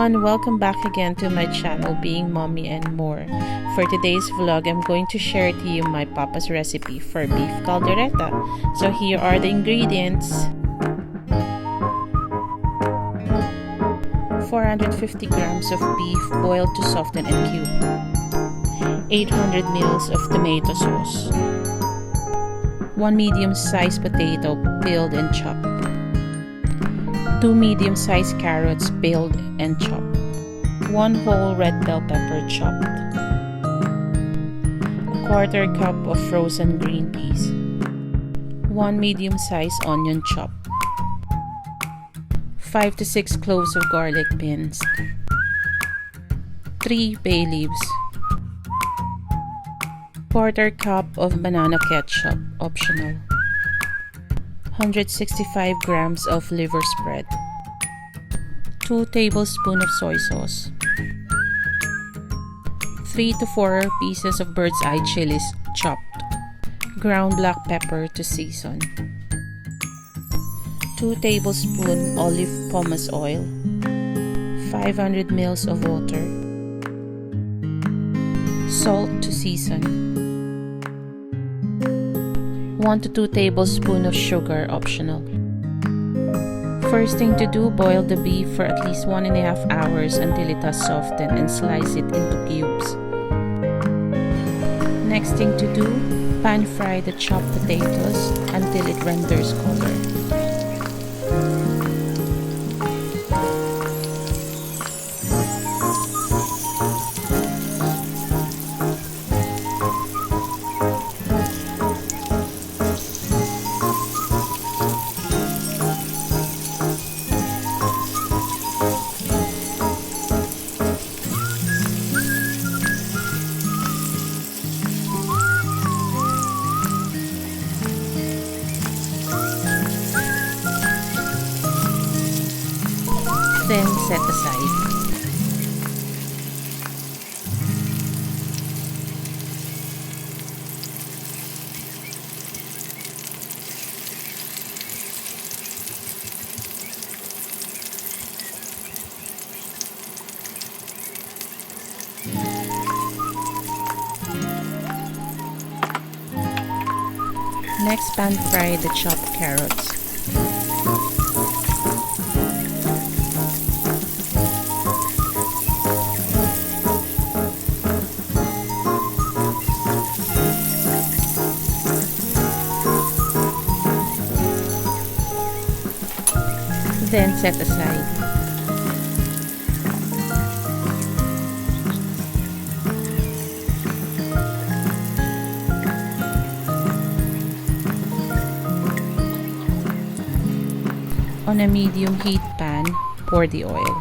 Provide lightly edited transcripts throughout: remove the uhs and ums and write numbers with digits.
everyone, welcome back again to my channel Being Mommy and More. For today's vlog, I'm going to share to you my papa's recipe for beef caldereta. So here are the ingredients. 450 grams of beef boiled to soften and cube. 800 ml of tomato sauce. 1 medium-sized potato peeled and chopped. 2 medium-sized carrots peeled and chopped. 1 whole red bell pepper chopped. 1/4 cup of frozen green peas. 1 medium-sized onion chopped. 5 to 6 cloves of garlic minced. 3 bay leaves. 1/4 cup of banana ketchup, optional. 165 grams of liver spread. 2 tablespoons of soy sauce. 3 to 4 pieces of bird's eye chilies chopped. Ground black pepper to season. 2 tablespoons olive pomace oil. 500 ml of water. Salt to season. 1 to 2 tablespoons of sugar, optional. First thing to do, boil the beef for at least 1.5 hours until it has softened and slice it into cubes. Next thing to do, pan fry the chopped potatoes until it renders color. Then set aside. Next, pan fry the chopped carrots. Then set aside. On a medium heat pan, pour the oil.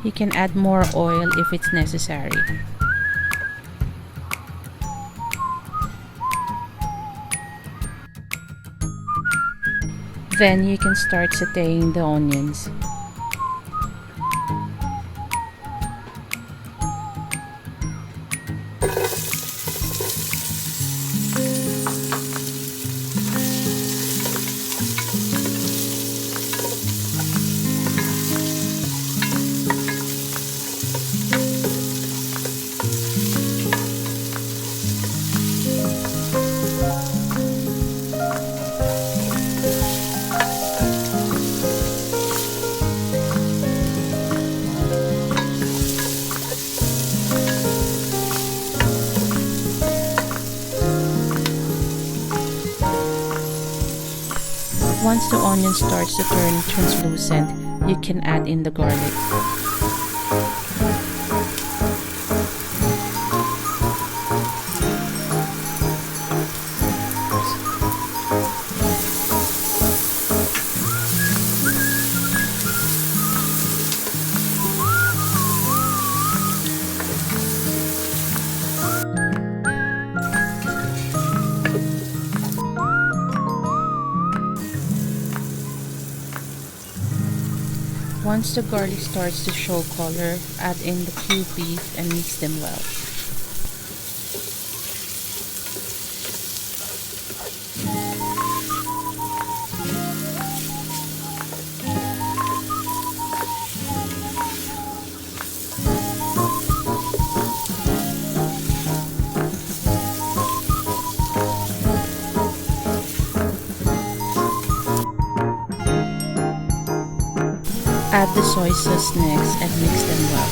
You can add more oil if it's necessary. Then you can start sauteing the onions. Once the onion starts to turn translucent, you can add in the garlic. Once the garlic starts to show color, add in the cubed beef and mix them well. Add the soy sauce next and mix them well.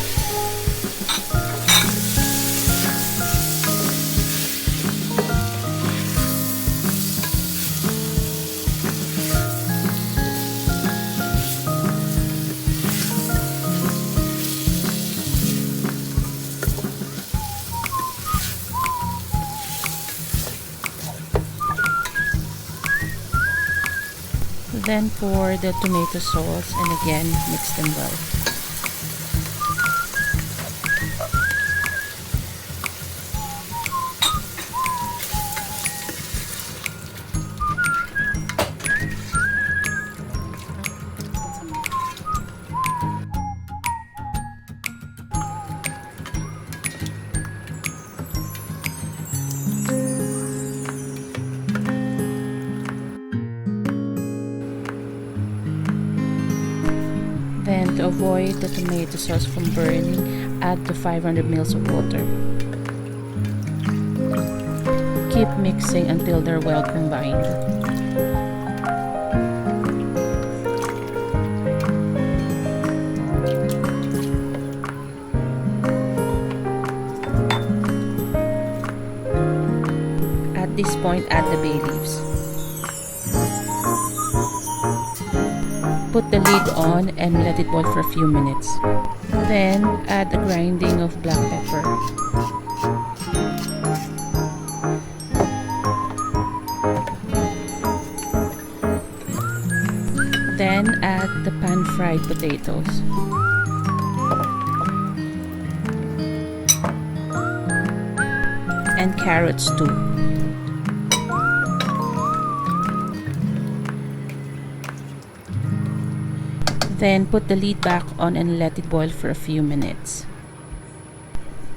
Then pour the tomato sauce and again mix them well. Then, to avoid the tomato sauce from burning, add the 500 ml of water. Keep mixing until they're well combined. At this point, add the bay leaves. Put the lid on and let it boil for a few minutes. Then add a grinding of black pepper. Then add the pan-fried potatoes. And carrots too. Then put the lid back on and let it boil for a few minutes.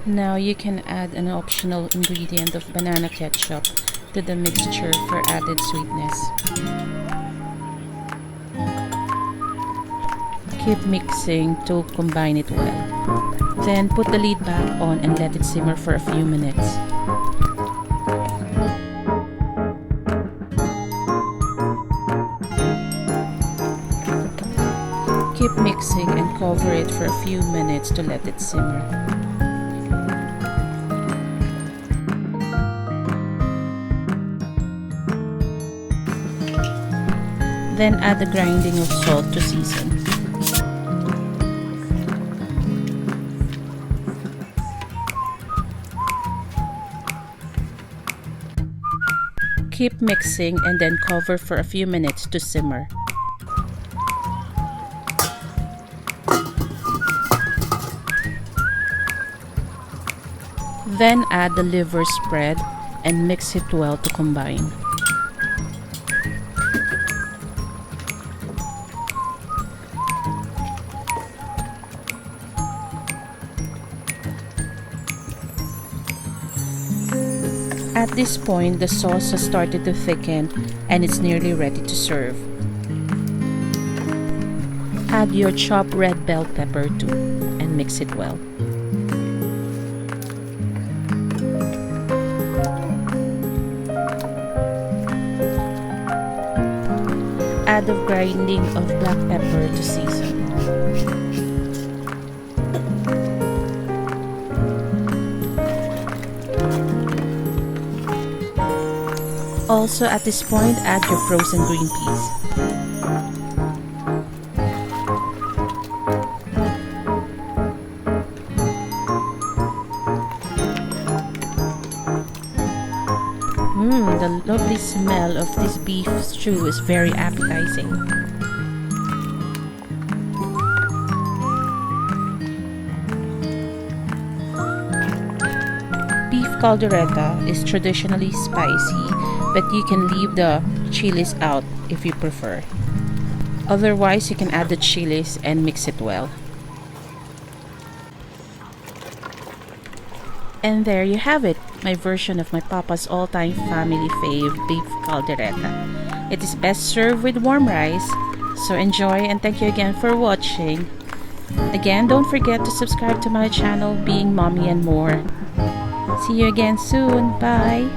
Now you can add an optional ingredient of banana ketchup to the mixture for added sweetness. Keep mixing to combine it well. Then put the lid back on and let it simmer for a few minutes. Keep mixing and cover it for a few minutes to let it simmer. Then add the grinding of salt to season. Keep mixing and then cover for a few minutes to simmer. Then add the liver spread and mix it well to combine. At this point, the sauce has started to thicken and it's nearly ready to serve. Add your chopped red bell pepper too and mix it well. Add the grinding of black pepper to season. Also at this point, add your frozen green peas. The lovely smell of this beef stew is very appetizing. Beef caldereta is traditionally spicy, but you can leave the chilies out if you prefer. Otherwise, you can add the chilies and mix it well. And there you have it, my version of my papa's all-time family fave, beef caldereta. It is best served with warm rice, so enjoy and thank you again for watching. Again, don't forget to subscribe to my channel, Being Mommy and More. See you again soon. Bye!